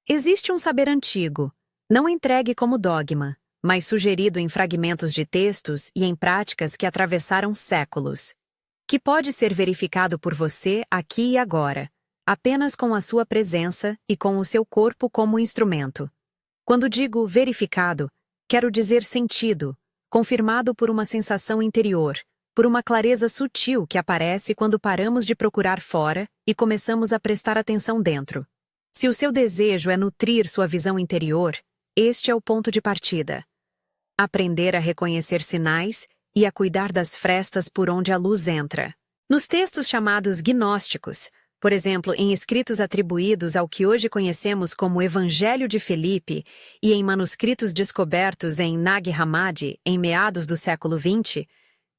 Existe um saber antigo, não entregue como dogma, mas sugerido em fragmentos de textos e em práticas que atravessaram séculos, que pode ser verificado por você aqui e agora, apenas com a sua presença e com o seu corpo como instrumento. Quando digo verificado, quero dizer sentido, confirmado por uma sensação interior, por uma clareza sutil que aparece quando paramos de procurar fora e começamos a prestar atenção dentro. Se o seu desejo é nutrir sua visão interior, este é o ponto de partida. Aprender a reconhecer sinais e a cuidar das frestas por onde a luz entra. Nos textos chamados gnósticos, por exemplo, em escritos atribuídos ao que hoje conhecemos como Evangelho de Felipe e em manuscritos descobertos em Nag Hammadi em meados do século XX,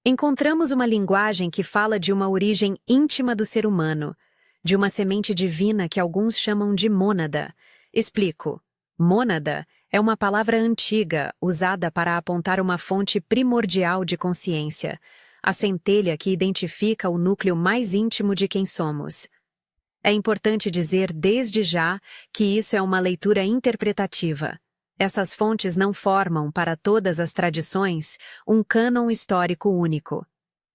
encontramos uma linguagem que fala de uma origem íntima do ser humano, de uma semente divina que alguns chamam de mônada. Explico. Mônada é uma palavra antiga usada para apontar uma fonte primordial de consciência, a centelha que identifica o núcleo mais íntimo de quem somos. É importante dizer desde já que isso é uma leitura interpretativa. Essas fontes não formam, para todas as tradições, um cânon histórico único.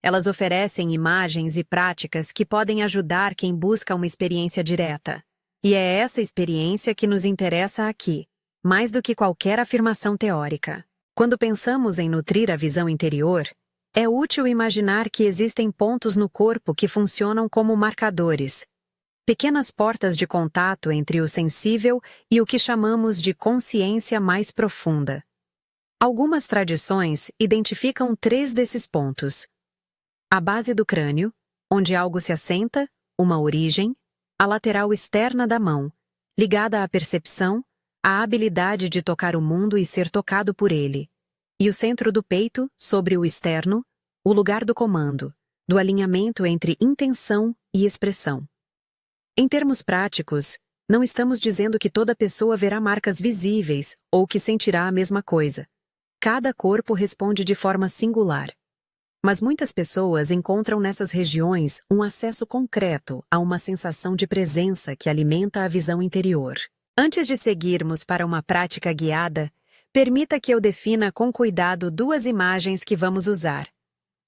Elas oferecem imagens e práticas que podem ajudar quem busca uma experiência direta. E é essa experiência que nos interessa aqui, mais do que qualquer afirmação teórica. Quando pensamos em nutrir a visão interior, é útil imaginar que existem pontos no corpo que funcionam como marcadores, pequenas portas de contato entre o sensível e o que chamamos de consciência mais profunda. Algumas tradições identificam 3 desses pontos: a base do crânio, onde algo se assenta, uma origem; a lateral externa da mão, ligada à percepção, à habilidade de tocar o mundo e ser tocado por ele; e o centro do peito, sobre o externo, o lugar do comando, do alinhamento entre intenção e expressão. Em termos práticos, não estamos dizendo que toda pessoa verá marcas visíveis ou que sentirá a mesma coisa. Cada corpo responde de forma singular. Mas muitas pessoas encontram nessas regiões um acesso concreto a uma sensação de presença que alimenta a visão interior. Antes de seguirmos para uma prática guiada, permita que eu defina com cuidado 2 imagens que vamos usar.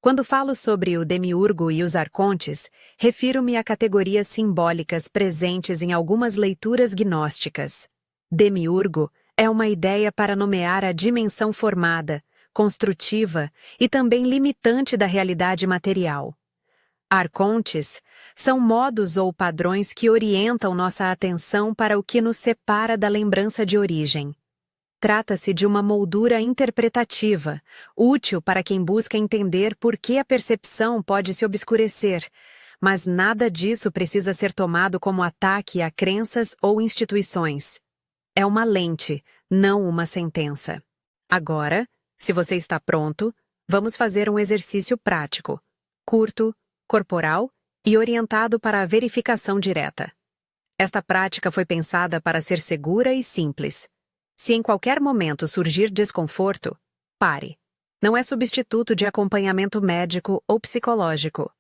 Quando falo sobre o demiurgo e os arcontes, refiro-me a categorias simbólicas presentes em algumas leituras gnósticas. Demiurgo é uma ideia para nomear a dimensão formada, construtiva e também limitante da realidade material. Arcontes são modos ou padrões que orientam nossa atenção para o que nos separa da lembrança de origem. Trata-se de uma moldura interpretativa, útil para quem busca entender por que a percepção pode se obscurecer, mas nada disso precisa ser tomado como ataque a crenças ou instituições. É uma lente, não uma sentença. Agora, se você está pronto, vamos fazer um exercício prático, curto, corporal e orientado para a verificação direta. Esta prática foi pensada para ser segura e simples. Se em qualquer momento surgir desconforto, pare. Não é substituto de acompanhamento médico ou psicológico.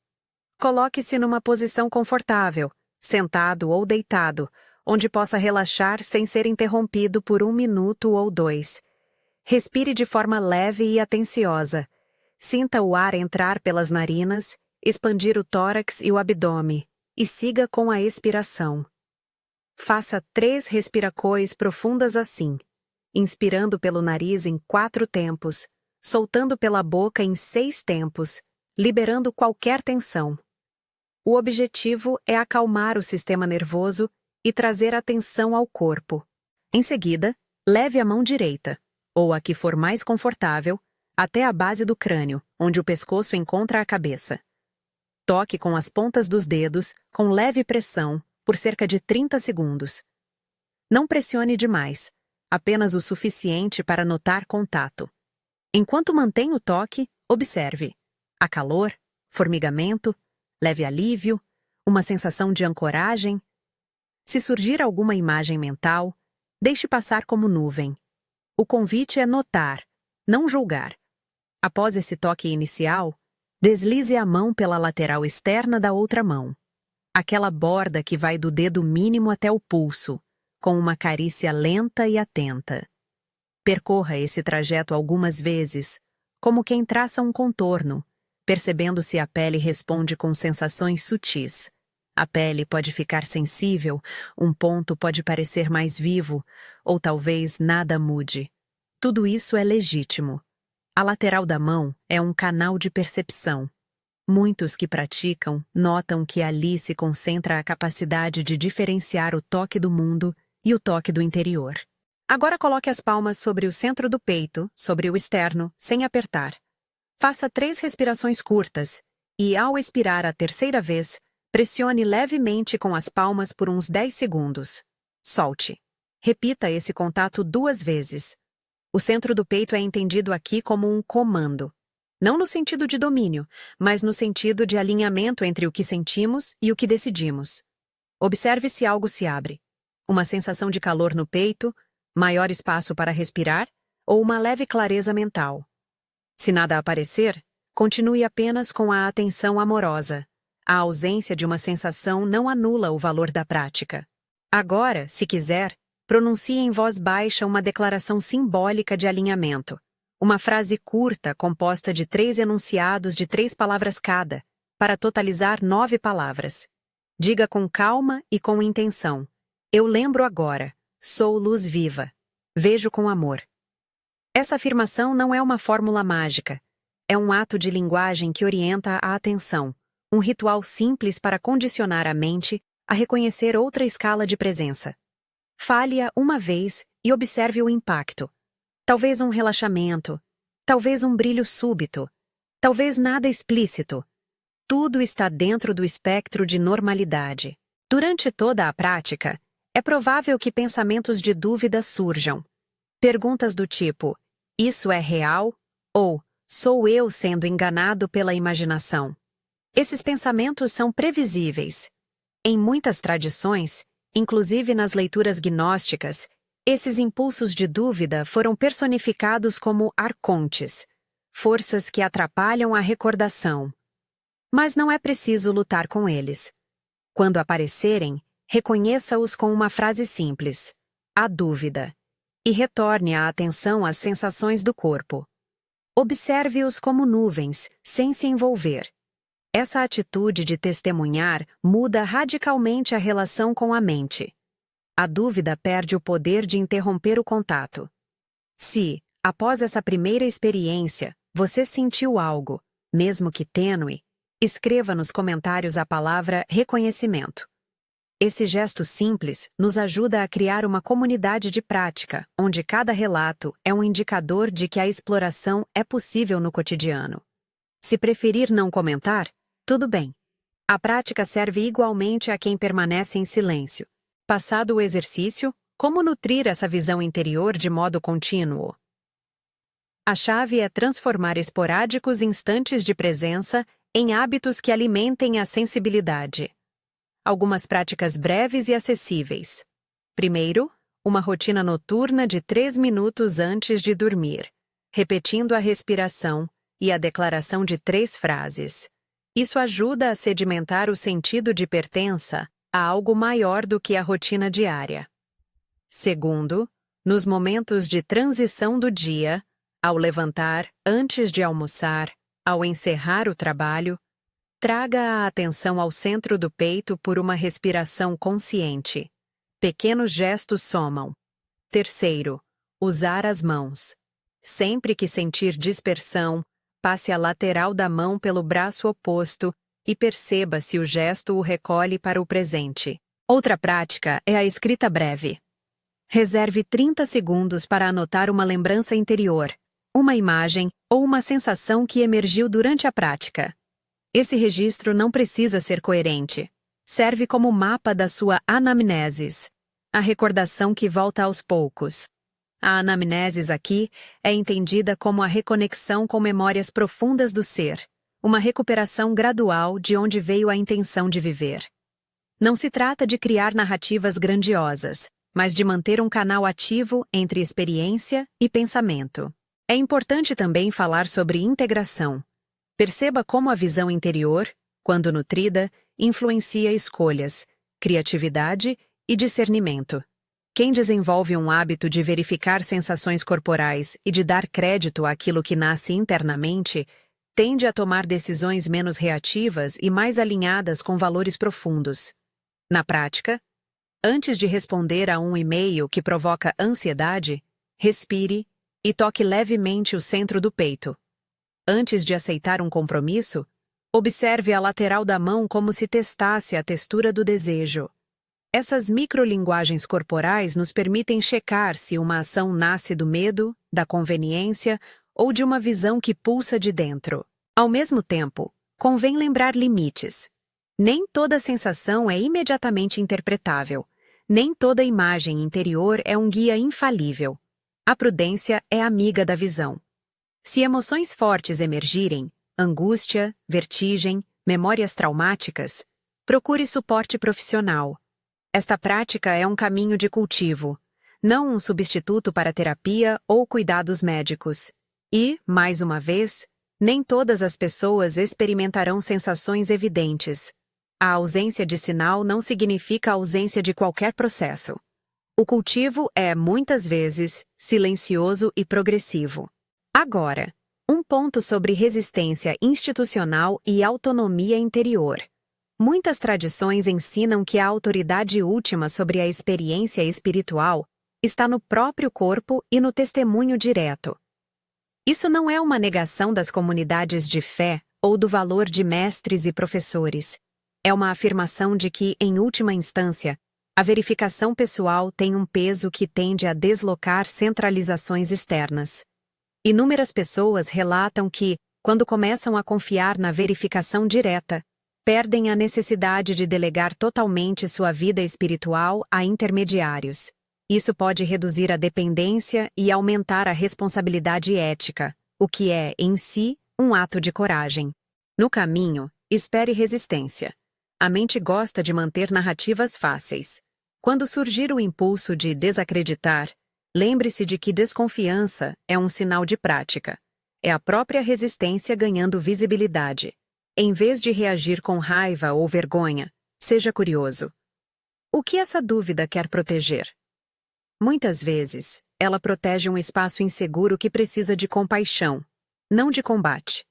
Coloque-se numa posição confortável, sentado ou deitado, onde possa relaxar sem ser interrompido por 1 minuto ou 2. Respire de forma leve e atenciosa. Sinta o ar entrar pelas narinas, expandir o tórax e o abdômen, e siga com a expiração. Faça 3 respirações profundas assim, inspirando pelo nariz em 4 tempos, soltando pela boca em 6 tempos, liberando qualquer tensão. O objetivo é acalmar o sistema nervoso e trazer atenção ao corpo. Em seguida, leve a mão direita, ou a que for mais confortável, até a base do crânio, onde o pescoço encontra a cabeça. Toque com as pontas dos dedos, com leve pressão, por cerca de 30 segundos. Não pressione demais, apenas o suficiente para notar contato. Enquanto mantém o toque, observe. Há calor, formigamento, leve alívio, uma sensação de ancoragem. Se surgir alguma imagem mental, deixe passar como nuvem. O convite é notar, não julgar. Após esse toque inicial, deslize a mão pela lateral externa da outra mão. Aquela borda que vai do dedo mínimo até o pulso, com uma carícia lenta e atenta. Percorra esse trajeto algumas vezes, como quem traça um contorno, percebendo se a pele responde com sensações sutis. A pele pode ficar sensível, um ponto pode parecer mais vivo, ou talvez nada mude. Tudo isso é legítimo. A lateral da mão é um canal de percepção. Muitos que praticam notam que ali se concentra a capacidade de diferenciar o toque do mundo e o toque do interior. Agora coloque as palmas sobre o centro do peito, sobre o externo, sem apertar. Faça 3 respirações curtas e, ao expirar a terceira vez, pressione levemente com as palmas por uns 10 segundos. Solte. Repita esse contato 2 vezes. O centro do peito é entendido aqui como um comando. Não no sentido de domínio, mas no sentido de alinhamento entre o que sentimos e o que decidimos. Observe se algo se abre. Uma sensação de calor no peito, maior espaço para respirar ou uma leve clareza mental. Se nada aparecer, continue apenas com a atenção amorosa. A ausência de uma sensação não anula o valor da prática. Agora, se quiser, pronuncie em voz baixa uma declaração simbólica de alinhamento. Uma frase curta composta de 3 enunciados de 3 palavras cada, para totalizar 9 palavras. Diga com calma e com intenção. Eu lembro agora. Sou luz viva. Vejo com amor. Essa afirmação não é uma fórmula mágica. É um ato de linguagem que orienta a atenção, um ritual simples para condicionar a mente a reconhecer outra escala de presença. Fale-a uma vez e observe o impacto. Talvez um relaxamento, talvez um brilho súbito, talvez nada explícito. Tudo está dentro do espectro de normalidade. Durante toda a prática, é provável que pensamentos de dúvida surjam. Perguntas do tipo, isso é real? Ou, sou eu sendo enganado pela imaginação? Esses pensamentos são previsíveis. Em muitas tradições, inclusive nas leituras gnósticas, esses impulsos de dúvida foram personificados como arcontes, forças que atrapalham a recordação. Mas não é preciso lutar com eles. Quando aparecerem, reconheça-os com uma frase simples, a dúvida, e retorne a atenção às sensações do corpo. Observe-os como nuvens, sem se envolver. Essa atitude de testemunhar muda radicalmente a relação com a mente. A dúvida perde o poder de interromper o contato. Se, após essa primeira experiência, você sentiu algo, mesmo que tênue, escreva nos comentários a palavra reconhecimento. Esse gesto simples nos ajuda a criar uma comunidade de prática, onde cada relato é um indicador de que a exploração é possível no cotidiano. Se preferir não comentar, tudo bem. A prática serve igualmente a quem permanece em silêncio. Passado o exercício, como nutrir essa visão interior de modo contínuo? A chave é transformar esporádicos instantes de presença em hábitos que alimentem a sensibilidade. Algumas práticas breves e acessíveis. Primeiro, uma rotina noturna de 3 minutos antes de dormir, repetindo a respiração e a declaração de 3 frases. Isso ajuda a sedimentar o sentido de pertença a algo maior do que a rotina diária. Segundo, nos momentos de transição do dia, ao levantar, antes de almoçar, ao encerrar o trabalho, traga a atenção ao centro do peito por uma respiração consciente. Pequenos gestos somam. Terceiro, usar as mãos. Sempre que sentir dispersão, passe a lateral da mão pelo braço oposto e perceba se o gesto o recolhe para o presente. Outra prática é a escrita breve. Reserve 30 segundos para anotar uma lembrança interior, uma imagem ou uma sensação que emergiu durante a prática. Esse registro não precisa ser coerente. Serve como mapa da sua anamnesis, a recordação que volta aos poucos. A anamnesis aqui é entendida como a reconexão com memórias profundas do ser, uma recuperação gradual de onde veio a intenção de viver. Não se trata de criar narrativas grandiosas, mas de manter um canal ativo entre experiência e pensamento. É importante também falar sobre integração. Perceba como a visão interior, quando nutrida, influencia escolhas, criatividade e discernimento. Quem desenvolve um hábito de verificar sensações corporais e de dar crédito àquilo que nasce internamente, tende a tomar decisões menos reativas e mais alinhadas com valores profundos. Na prática, antes de responder a um e-mail que provoca ansiedade, respire e toque levemente o centro do peito. Antes de aceitar um compromisso, observe a lateral da mão como se testasse a textura do desejo. Essas microlinguagens corporais nos permitem checar se uma ação nasce do medo, da conveniência ou de uma visão que pulsa de dentro. Ao mesmo tempo, convém lembrar limites. Nem toda sensação é imediatamente interpretável. Nem toda imagem interior é um guia infalível. A prudência é amiga da visão. Se emoções fortes emergirem, angústia, vertigem, memórias traumáticas, procure suporte profissional. Esta prática é um caminho de cultivo, não um substituto para terapia ou cuidados médicos. E, mais uma vez, nem todas as pessoas experimentarão sensações evidentes. A ausência de sinal não significa a ausência de qualquer processo. O cultivo é, muitas vezes, silencioso e progressivo. Agora, um ponto sobre resistência institucional e autonomia interior. Muitas tradições ensinam que a autoridade última sobre a experiência espiritual está no próprio corpo e no testemunho direto. Isso não é uma negação das comunidades de fé ou do valor de mestres e professores. É uma afirmação de que, em última instância, a verificação pessoal tem um peso que tende a deslocar centralizações externas. Inúmeras pessoas relatam que, quando começam a confiar na verificação direta, perdem a necessidade de delegar totalmente sua vida espiritual a intermediários. Isso pode reduzir a dependência e aumentar a responsabilidade ética, o que é, em si, um ato de coragem. No caminho, espere resistência. A mente gosta de manter narrativas fáceis. Quando surgir o impulso de desacreditar, lembre-se de que desconfiança é um sinal de prática. É a própria resistência ganhando visibilidade. Em vez de reagir com raiva ou vergonha, seja curioso. O que essa dúvida quer proteger? Muitas vezes, ela protege um espaço inseguro que precisa de compaixão, não de combate.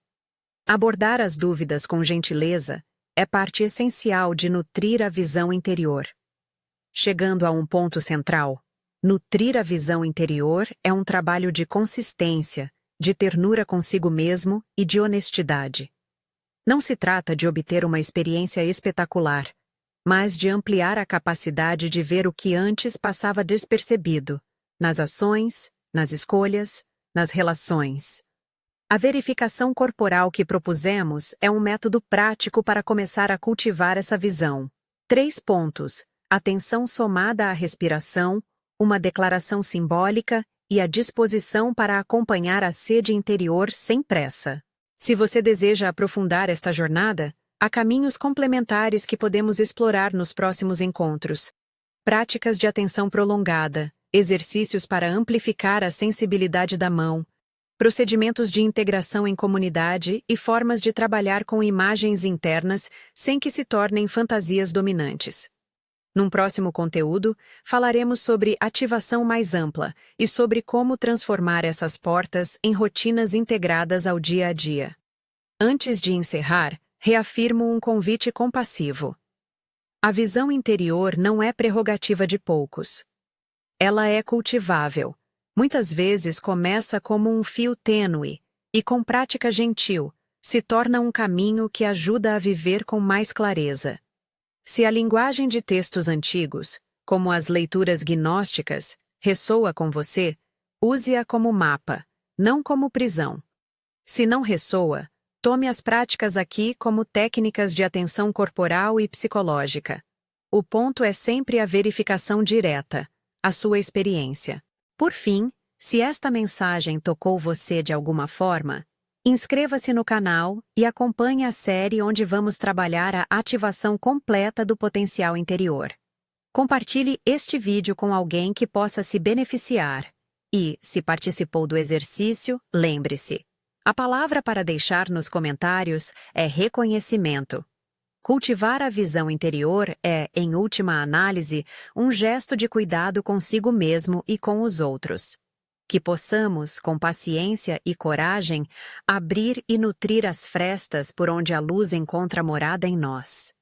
Abordar as dúvidas com gentileza é parte essencial de nutrir a visão interior. Chegando a um ponto central, nutrir a visão interior é um trabalho de consistência, de ternura consigo mesmo e de honestidade. Não se trata de obter uma experiência espetacular, mas de ampliar a capacidade de ver o que antes passava despercebido, nas ações, nas escolhas, nas relações. A verificação corporal que propusemos é um método prático para começar a cultivar essa visão. 3 pontos: atenção somada à respiração, uma declaração simbólica e a disposição para acompanhar a sede interior sem pressa. Se você deseja aprofundar esta jornada, há caminhos complementares que podemos explorar nos próximos encontros. Práticas de atenção prolongada, exercícios para amplificar a sensibilidade da mão, procedimentos de integração em comunidade e formas de trabalhar com imagens internas sem que se tornem fantasias dominantes. Num próximo conteúdo, falaremos sobre ativação mais ampla e sobre como transformar essas portas em rotinas integradas ao dia a dia. Antes de encerrar, reafirmo um convite compassivo. A visão interior não é prerrogativa de poucos. Ela é cultivável. Muitas vezes começa como um fio tênue e, com prática gentil, se torna um caminho que ajuda a viver com mais clareza. Se a linguagem de textos antigos, como as leituras gnósticas, ressoa com você, use-a como mapa, não como prisão. Se não ressoa, tome as práticas aqui como técnicas de atenção corporal e psicológica. O ponto é sempre a verificação direta, a sua experiência. Por fim, se esta mensagem tocou você de alguma forma, inscreva-se no canal e acompanhe a série onde vamos trabalhar a ativação completa do potencial interior. Compartilhe este vídeo com alguém que possa se beneficiar. E, se participou do exercício, lembre-se: a palavra para deixar nos comentários é reconhecimento. Cultivar a visão interior é, em última análise, um gesto de cuidado consigo mesmo e com os outros. Que possamos, com paciência e coragem, abrir e nutrir as frestas por onde a luz encontra morada em nós.